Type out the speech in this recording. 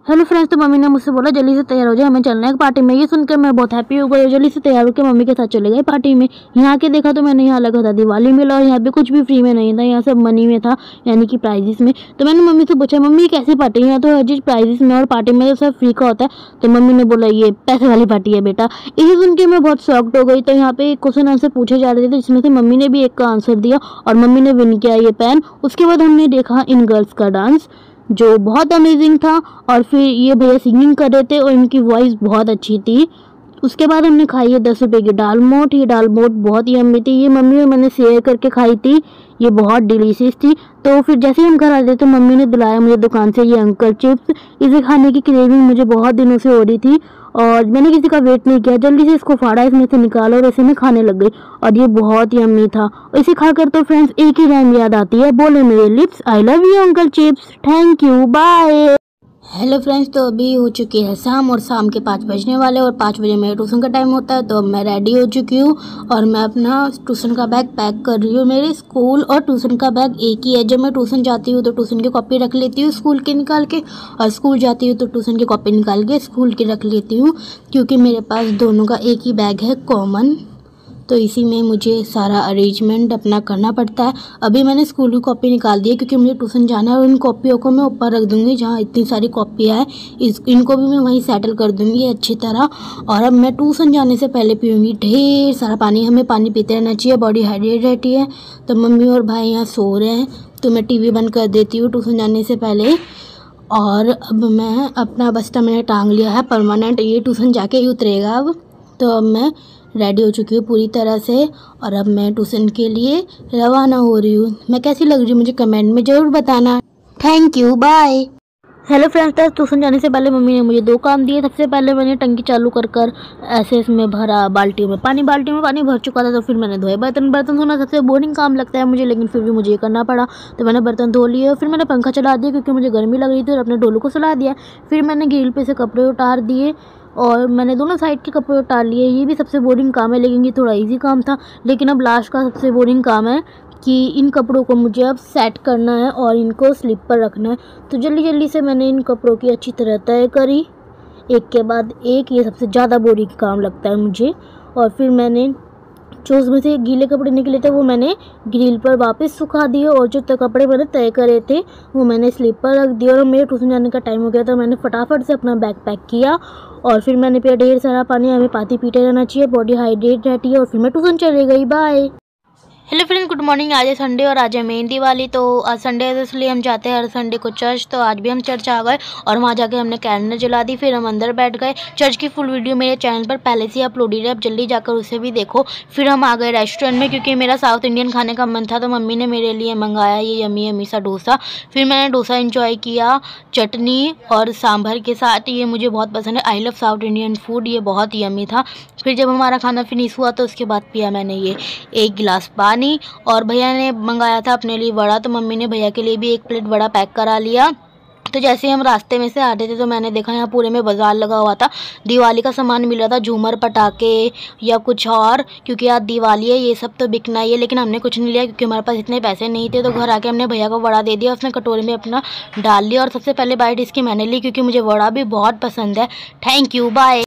Hello friends, तो mummy ने मुझसे बोला जल्दी से तैयार हो जाए, हमें चलना है पार्टी में। ये सुनकर मैं बहुत हैप्पी हो गई और जल्दी से तैयार होकर मम्मी के साथ चले गए पार्टी में। यहाँ आके देखा तो मैंने यहाँ लगा था दिवाली मेला और यहाँ पे कुछ भी फ्री में नहीं था, यहाँ सब मनी में था, यानी कि प्राइजेस में। तो मैंने मम्मी से पूछा, मम्मी कैसी पार्टी है? यहाँ तो हर चीज़ प्राइजेस में और पार्टी में तो सब फ्री का होता है। तो मम्मी ने बोला ये पैसे वाली पार्टी है बेटा। इसे सुन के मैं बहुत शॉक्ड हो गई। तो यहाँ पे क्वेश्चन आंसर पूछे जा रहे थे जिसमें से मम्मी ने भी एक का आंसर दिया और मम्मी ने विन किया ये पेन। उसके बाद हमने देखा इन गर्ल्स का डांस जो बहुत अमेजिंग था और फिर ये भैया सिंगिंग कर रहे थे और इनकी वॉइस बहुत अच्छी थी। उसके बाद हमने खाई है 10 रुपये की दाल मोठ। ये दाल मोठ बहुत ही यम्मी थी, ये मम्मी और मैंने शेयर करके खाई थी, ये बहुत डिलीशियस थी। तो फिर जैसे हम घर आ रहे थे तो मम्मी ने दिलाया मुझे दुकान से ये अंकल चिप्स। इसे खाने की क्रेविंग मुझे बहुत दिनों से हो रही थी और मैंने किसी का वेट नहीं किया, जल्दी से इसको फाड़ा, इसमें से निकाला और इसे मैं खाने लग गई और ये बहुत यम्मी था। इसे खाकर तो फ्रेंड्स एक ही राइम याद आती है, बोले मेरे lips I love you uncle chips, thank you, bye. Hello friends, तो अभी हो चुकी है शाम और शाम के 5 बजने वाले और 5 बजे मेरे ट्यूशन का टाइम होता है। तो अब मैं रेडी हो चुकी हूँ और मैं अपना ट्यूशन का बैग पैक कर रही हूँ। मेरे स्कूल और ट्यूशन का बैग एक ही है। जब मैं ट्यूशन जाती हूँ तो ट्यूशन की कॉपी रख लेती हूँ स्कूल की निकाल के, और स्कूल जाती हूँ तो ट्यूशन की कॉपी निकाल के स्कूल की रख लेती हूँ, क्योंकि मेरे पास दोनों का एक ही बैग है कॉमन। तो इसी में मुझे सारा अरेंजमेंट अपना करना पड़ता है। अभी मैंने स्कूल की कॉपी निकाल दी है क्योंकि मुझे ट्यूशन जाना है और इन कॉपियों को मैं ऊपर रख दूँगी जहाँ इतनी सारी कॉपियाँ हैं, इनको भी मैं वहीं सेटल कर दूँगी अच्छी तरह। और अब मैं ट्यूशन जाने से पहले पीऊँगी ढेर सारा पानी। हमें पानी पीते रहना चाहिए, बॉडी हाइड्रेट रहती है। तो मम्मी और भाई यहाँ सो रहे हैं तो मैं टीवी बंद कर देती हूँ ट्यूशन जाने से पहले। और अब मैं अपना बस्ता मैंने टांग लिया है परमानेंट, ये ट्यूशन जाके ही उतरेगा अब। तो अब मैं रेडी हो चुकी हूँ पूरी तरह से और अब मैं ट्यूशन के लिए रवाना हो रही हूँ। मैं कैसी लग रही हूँ मुझे कमेंट में ज़रूर बताना। Thank you, bye. Hello friends, tuition जाने से पहले मम्मी ने मुझे 2 काम दिए। सबसे पहले मैंने टंकी चालू कर ऐसे इसमें भरा बाल्टियों में पानी भर चुका था। तो फिर मैंने धोए बर्तन धोना सबसे बोरिंग काम लगता है मुझे, लेकिन फिर भी मुझे ये करना पड़ा। तो मैंने बर्तन धो लिए और फिर मैंने पंखा चला दिया क्योंकि मुझे गर्मी लग रही थी और अपने डोलू को सुला दिया। फिर मैंने ग्रिल पे से कपड़े उतार दिए और मैंने दोनों साइड के कपड़े उतार लिए। ये भी सबसे बोरिंग काम है लेकिन ये थोड़ा इजी काम था। लेकिन अब लास्ट का सबसे बोरिंग काम है कि इन कपड़ों को मुझे अब सेट करना है और इनको स्लिप पर रखना है। तो जल्दी से मैंने इन कपड़ों की अच्छी तरह तय करी, एक के बाद एक। ये सबसे ज़्यादा बोरिंग काम लगता है मुझे। और फिर मैंने जो उसमें से गीले कपड़े निकले थे वो मैंने ग्रिल पर वापस सुखा दिए और जो कपड़े मैंने तय करे थे वो मैंने स्लिप पर रख दिया। और मेरे ट्यूशन जाने का टाइम हो गया था, मैंने फटाफट से अपना बैग पैक किया और फिर मैंने पिया ढेर सारा पानी। हमें पानी पीते रहना चाहिए, बॉडी हाइड्रेट रहती है। और फिर मैं ट्यूशन चली गई, bye. Hello friends, good morning. आज है संडे और आज है मेन दिवाली। तो आज संडे है इसलिए हम जाते हैं हर संडे को चर्च। तो आज भी हम चर्च आ गए और वहाँ जाके हमने कैलेंडर जला दी, फिर हम अंदर बैठ गए। चर्च की फुल वीडियो मेरे चैनल पर पहले से अपलोडेड है, आप जल्दी जाकर उसे भी देखो। फिर हम आ गए रेस्टोरेंट में क्योंकि मेरा साउथ इंडियन खाने का मन था। तो मम्मी ने मेरे लिए मंगाया ये यम्मी यम्मी सा डोसा। फिर मैंने डोसा इंजॉय किया चटनी और सांभर के साथ। ये मुझे बहुत पसंद है, I love south Indian food, ये बहुत यम्मी था। फिर जब हमारा खाना फिनिश हुआ तो उसके बाद पिया मैंने ये 1 गिलास पानी। और भैया ने मंगाया था अपने लिए वड़ा, तो मम्मी ने भैया के लिए भी 1 प्लेट वड़ा पैक करा लिया। तो जैसे हम रास्ते में से आ रहे थे तो मैंने देखा यहाँ पूरे में बाजार लगा हुआ था, दिवाली का सामान मिल रहा था, झूमर पटाखे या कुछ और, क्योंकि आज दिवाली है, ये सब तो बिकना ही है। लेकिन हमने कुछ नहीं लिया क्योंकि हमारे पास इतने पैसे नहीं थे। तो घर आके हमने भैया को वड़ा दे दिया, उसने कटोरे में अपना डाल लिया और सबसे पहले बाइट इसकी मैंने ली क्योंकि मुझे वड़ा भी बहुत पसंद है। Thank you, bye.